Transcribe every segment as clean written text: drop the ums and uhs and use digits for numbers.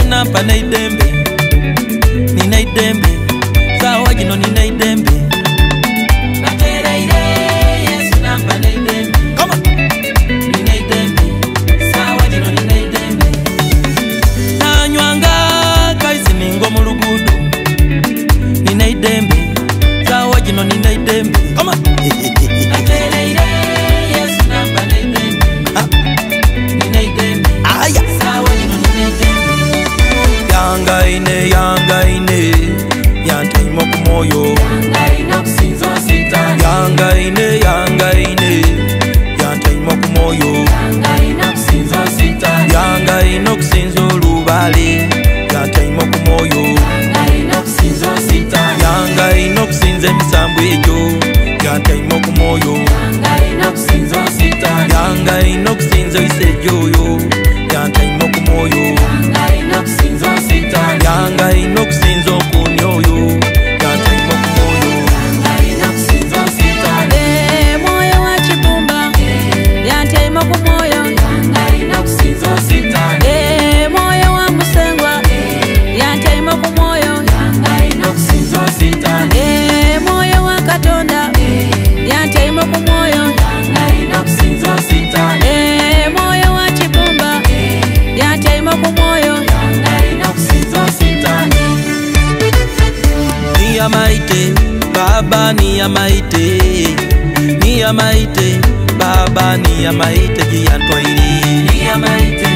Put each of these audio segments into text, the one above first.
Nampa na idembe, nina idembe, sawa jino nina idembe. Natera ire, Yesu nampa na idembe. Come on. Nina idembe, sawa jino nina idembe. Nanywanga kaisi ningo mu lugudo. Nina idembe, sawa jino nina idembe. Come on. Natera ire, Yesu nampa na idembe. Nina idembe, sawa jino nina idembe. Yanga ine yantaimo kumoyo. Yanga ine yantaimo kumoyo. Yanga ino kusinzo lubale yantaimo kumoyo. Yanga ino kusinze misambu ejo yantaimo kumoyo. Yanga ino kusinze isejoyo yantaimo kumoyo. Yanga ino kusinzo kunyoyo yantaimo kumoyo. Moyo wa chipumba yantaimo kumoyo. Moyo wa musengwa yantaimo kumoyo. Moyo wa katonda yantaimo kumoyo. Moyo wa chipumba yantaimo kumoyo. Niyamaite, Baba niyamaite, niyamaite, Baba niyamaite jiyantwaili. Niyamaite,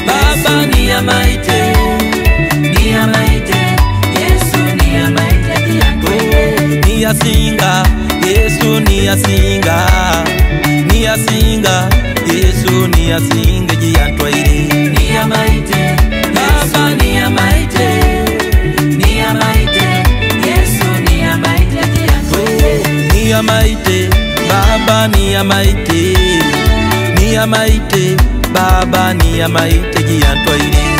Baba niyamaite, niyamaite, Yesu niyamaite jiyantwaili. Niyasinga, Yesu niyasinga, niyasinga, Yesu niyasinga jiyantwaili. Niyamaite, Baba niyamaite, niyamaite, Yesu niyamaite jiyantwaili. Niyamaite, Baba niyamaite, niyamaite, Baba niyamaite jiyantwaili.